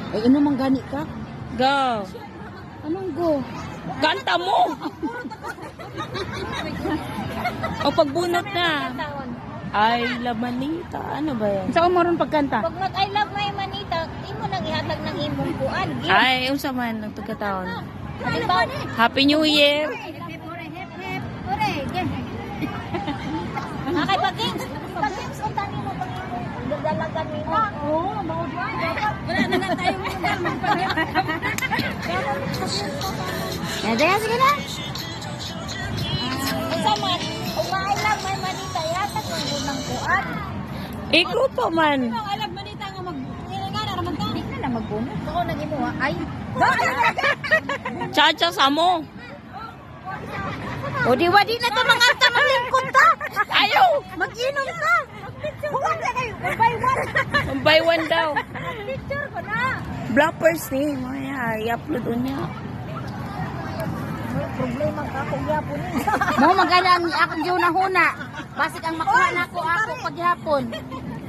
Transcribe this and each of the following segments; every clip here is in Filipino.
Ay, ano mang gani ka? Go. Anong go? Kanta mo. O pagbunot na. I love Manita. Ano ba yan? Saan mo ron pagkanta? Pag nag I love my manita, imo nang ihatag ng imong kuan. Ay, unsa man ang tagkataon. Halimbawa, Happy New Year. kay pag-games. Pag-games, unta nimo pag dalagan nimo. Oo, mao diyan. Wala na nga tayo Sige na. Unsa man, kung I love my manita, ihatag ng unang kuan. Ikaw pa man. I love manita nga mag-irigana raman ta. Hindi na magbunot. Ako nang imo ay. Chacha sa mo. O di na to mga anta maglingkod ta. Ayaw. Mag-inom ka. Huwag na kayo. By one. By one daw. Picture ko na. Bloppers ni. Maya, i-upload niya. Problema ka kung yapon ni. Mo magana ang akong giw na huna. Basig ang makuha na ako paghapon.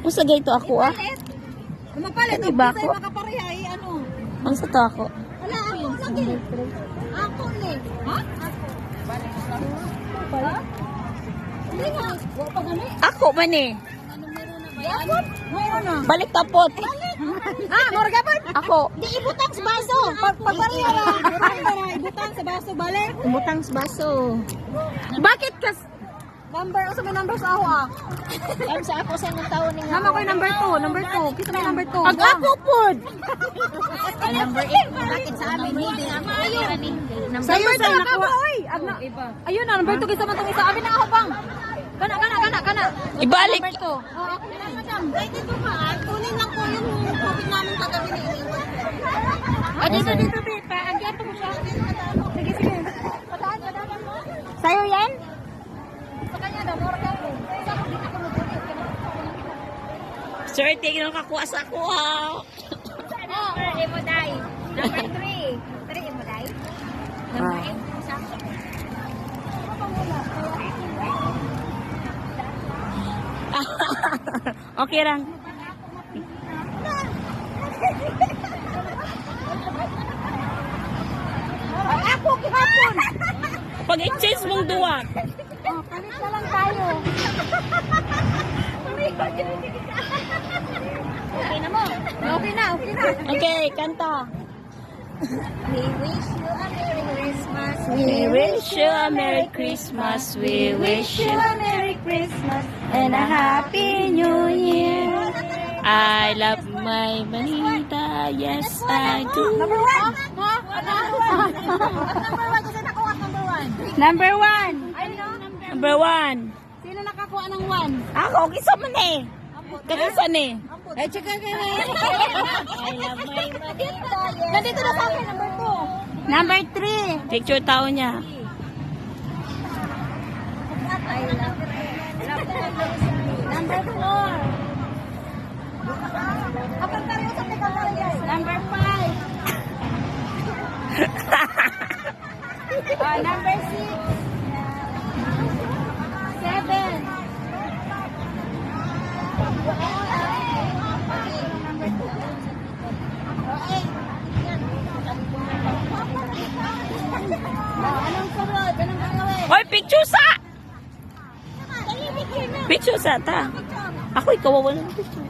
Usa gayto ako ah. Mapalit Di ba ako? makapareha ay ano. Ang sa to ako. Wala ako lagi. Ako ni. Ha? Pala? Hindi nga. Wa pa gani. Ako man eh. Yapon? Mayroon na. Balik tapot. Ah, morga pa. Ako. Di ibutang sa baso. Pagpareha ra. Ibutang sa baso balik. Butang sa baso. Bakit kas? Number, asa may number sa ako ah. Alam sa ako sa nang taon ni nga. Nama ko yung number 2. Number 2. Kita may number 2. Ang ako pod. Number 8. Bakit sa amin hindi? Sa'yo sa nakuha. Ayun na, number 2 kita man itong isa. Amin na ako bang. Kana. Ibalik. Number 2. Madam, kahit ito pa, tunin lang po yung COVID namin kagabi na iniwan. Ay, dito. Paagyan po siya. Sige. Padaan mo. Sa'yo yan? Sa kanya daw, morga po. Sa ako, di ako mabulit. Sir, tingnan kakuha sa ako ha. Oh, mo dai. Number 3. 3 mo dai. Number 8. Sa ako. Okay lang. Ay, ako, kihapon. Pag-exchange mong duwa. Oh, palit na lang tayo. Okay na mo. Okay na. Okay, kanta. We wish you a Merry Christmas. We wish you a Merry Christmas. We wish you a Merry Christmas and a Happy New Year. I love my Manita. Yes, I do. Number 1. Ha? Number 1 kasi nakuha number 1. Number 1. Ano? Number 1. Sino nakakuha ng 1? Ako, kisa man eh. Kanisan eh. Ay, tsaka ka na. I love my Manita. Yes. Nandito na sa akin, number 2. Number 3. Picture tao niya. I love number 4. Kapag tayo sa tekal tayo. Number 5. Number 6. 7. Anong sunod? Anong gagawin? Hoy, picture sa! Picture sa ta. Ako, ikaw wala ng picture.